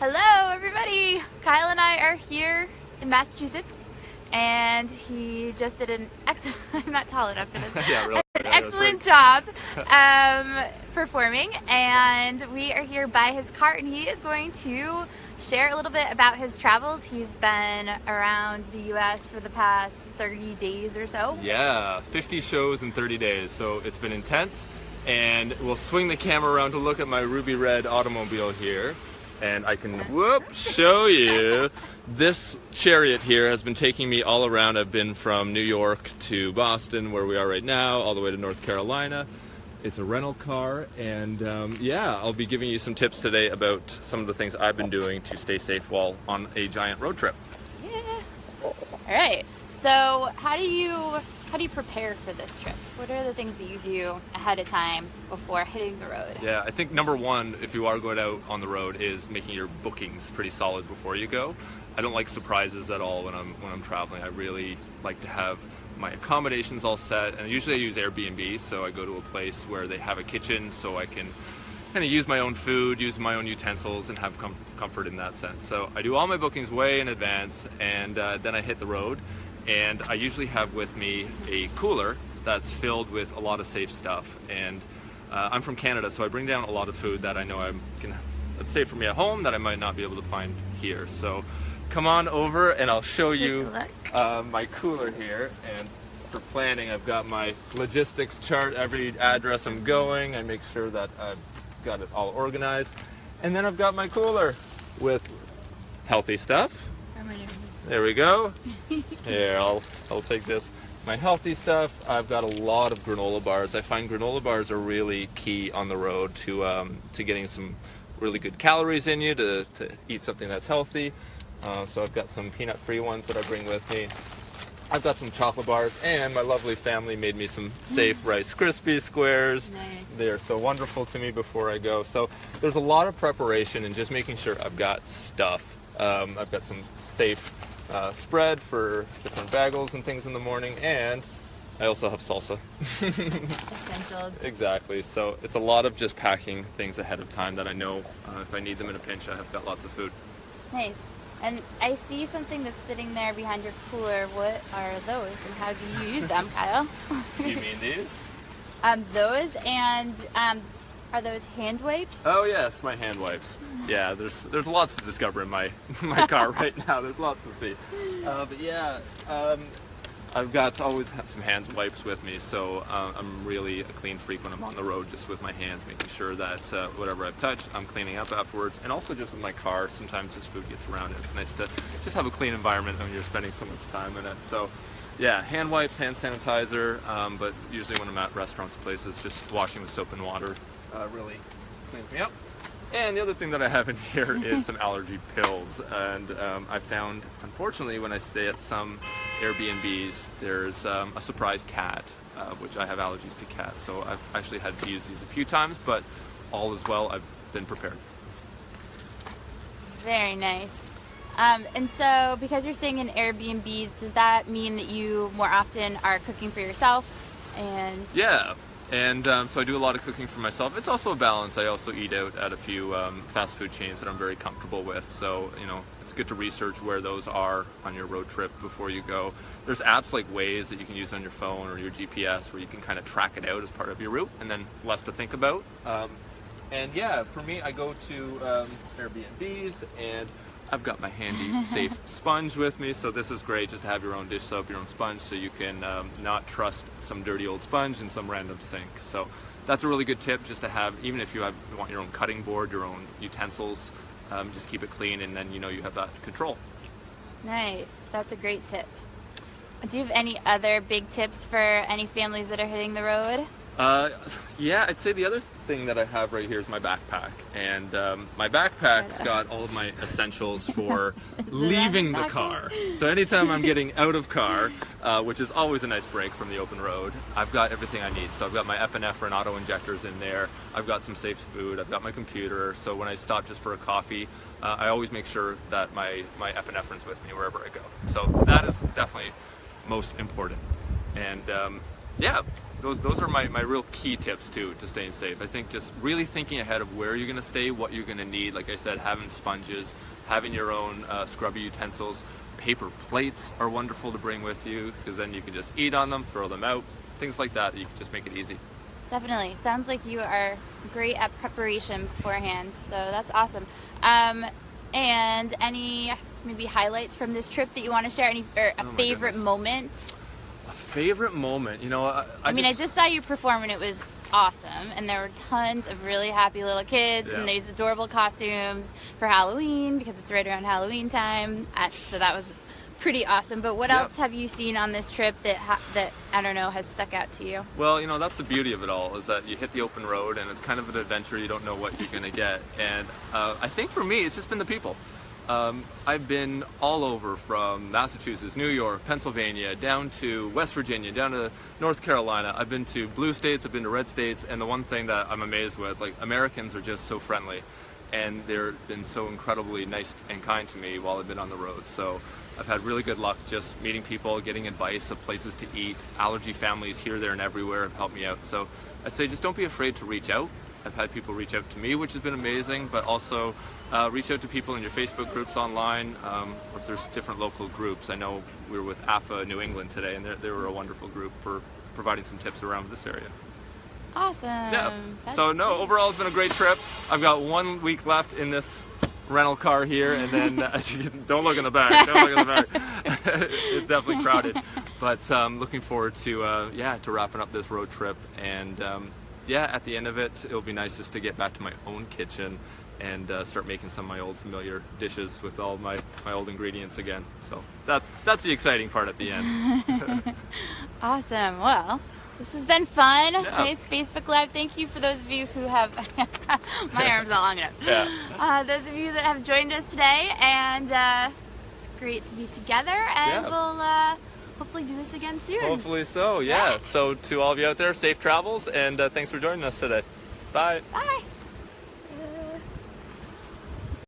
Hello everybody! Kyle and I are here in Massachusetts and he just did an excellent, I'm not tall enough for this, Yeah, really, an excellent job performing, and we are here by his cart and he is going to share a little bit about his travels. He's been around the US for the past 30 days or so. Yeah, 50 shows in 30 days, so it's been intense. And we'll swing the camera around to look at my ruby red automobile here. And I can, show you. This chariot here has been taking me all around. I've been from New York to Boston, where we are right now, all the way to North Carolina. It's a rental car, and yeah, I'll be giving you some tips today about some of the things I've been doing to stay safe while on a giant road trip. Yeah. All right. So how do you prepare for this trip? What are the things that you do ahead of time before hitting the road? Yeah, I think number one, if you are going out on the road, is making your bookings pretty solid before you go. I don't like surprises at all when I'm traveling. I really like to have my accommodations all set, and usually I use Airbnb, so I go to a place where they have a kitchen so I can kind of use my own food, use my own utensils, and have comfort in that sense. So I do all my bookings way in advance, and then I hit the road. And I usually have with me a cooler that's filled with a lot of safe stuff. And I'm from Canada, so I bring down a lot of food that I know that's safe for me at home that I might not be able to find here. So come on over and I'll show you my cooler here. And for planning, I've got my logistics chart, every address I'm going. I make sure that I've got it all organized. And then I've got my cooler with healthy stuff. There we go. Here, I'll take this. My healthy stuff, I've got a lot of granola bars. I find granola bars are really key on the road to getting some really good calories in you, to eat something that's healthy. So I've got some peanut-free ones that I bring with me. I've got some chocolate bars, and my lovely family made me some safe Rice Krispie squares. Nice. They're so wonderful to me before I go. So there's a lot of preparation and just making sure I've got stuff. I've got some safe spread for different bagels and things in the morning, and I also have salsa. Essentials. Exactly. So it's a lot of just packing things ahead of time that I know if I need them in a pinch, I have got lots of food. Nice. And I see something that's sitting there behind your cooler. What are those, and how do you use them, Kyle? You mean these? Those, and are those hand wipes? Oh yes, my hand wipes. Yeah, there's lots to discover in my car right now. There's lots to see. But yeah, I've got to always have some hand wipes with me, so I'm really a clean freak when I'm on the road, just with my hands, making sure that whatever I've touched, I'm cleaning up afterwards. And also just with my car, sometimes just food gets around it. It's nice to just have a clean environment when you're spending so much time in it. So yeah, hand wipes, hand sanitizer, but usually when I'm at restaurants and places, just washing with soap and water really cleans me up. And the other thing that I have in here is some allergy pills. And I found, unfortunately, when I stay at some Airbnbs, there's a surprise cat, which I have allergies to cats. So I've actually had to use these a few times, but all is well. I've been prepared. Very nice. And so, because you're staying in Airbnbs, does that mean that you more often are cooking for yourself? And yeah. And so I do a lot of cooking for myself. It's also a balance. I also eat out at a few fast food chains that I'm very comfortable with. So, you know, it's good to research where those are on your road trip before you go. There's apps like Waze that you can use on your phone or your GPS where you can kind of track it out as part of your route, and then less to think about. And yeah, for me, I go to Airbnbs, and I've got my handy safe sponge with me, so this is great just to have your own dish soap, your own sponge, so you can not trust some dirty old sponge in some random sink. So that's a really good tip, just to have, even if you want your own cutting board, your own utensils, just keep it clean, and then you know you have that control. nice. That's a great tip. Do you have any other big tips for any families that are hitting the road? Yeah, I'd say the other thing that I have right here is my backpack, and my backpack's got all of my essentials for leaving the car. So anytime I'm getting out of car, which is always a nice break from the open road, I've got everything I need. So I've got my epinephrine auto injectors in there, I've got some safe food, I've got my computer, so when I stop just for a coffee, I always make sure that my epinephrine's with me wherever I go. So that is definitely most important. And yeah, those are my real key tips too to staying safe. I think just really thinking ahead of where you're going to stay, what you're going to need. Like I said, having sponges, having your own scrubby utensils. Paper plates are wonderful to bring with you because then you can just eat on them, throw them out, things like that. You can just make it easy. Definitely. Sounds like you are great at preparation beforehand, so that's awesome. And any maybe highlights from this trip that you want to share? A favorite moment? A favorite moment? You know, I just saw you perform and it was awesome, and there were tons of really happy little kids and these adorable costumes for Halloween because it's right around Halloween time, so that was pretty awesome. But what else have you seen on this trip that I don't know has stuck out to you? Well, you know, that's the beauty of it all, is that you hit the open road and it's kind of an adventure. You don't know what you're gonna get, and I think for me it's just been the people. I've been all over, from Massachusetts, New York, Pennsylvania, down to West Virginia, down to North Carolina. I've been to blue states, I've been to red states, and the one thing that I'm amazed with, like, Americans are just so friendly, and they've been so incredibly nice and kind to me while I've been on the road. So I've had really good luck just meeting people, getting advice of places to eat. Allergy families here, there, and everywhere have helped me out. So I'd say just don't be afraid to reach out. I've had people reach out to me, which has been amazing, but also reach out to people in your Facebook groups online, or if there's different local groups. I know we were with AFA New England today, and they were a wonderful group for providing some tips around this area. Awesome. Yeah. So no, overall it's been a great trip. I've got 1 week left in this rental car here, and then don't look in the back. Don't look in the back. It's definitely crowded, but looking forward to to wrapping up this road trip, and at the end of it, it'll be nice just to get back to my own kitchen and start making some of my old familiar dishes with all my old ingredients again. So that's the exciting part at the end. Awesome. Well, this has been fun. Yeah. Nice Facebook Live. Thank you for those of you who have my arm's not long enough. Yeah. Those of you that have joined us today, and it's great to be together, and we'll hopefully do this again soon. Hopefully so, yeah. Right. So to all of you out there, safe travels, and thanks for joining us today. Bye. Bye.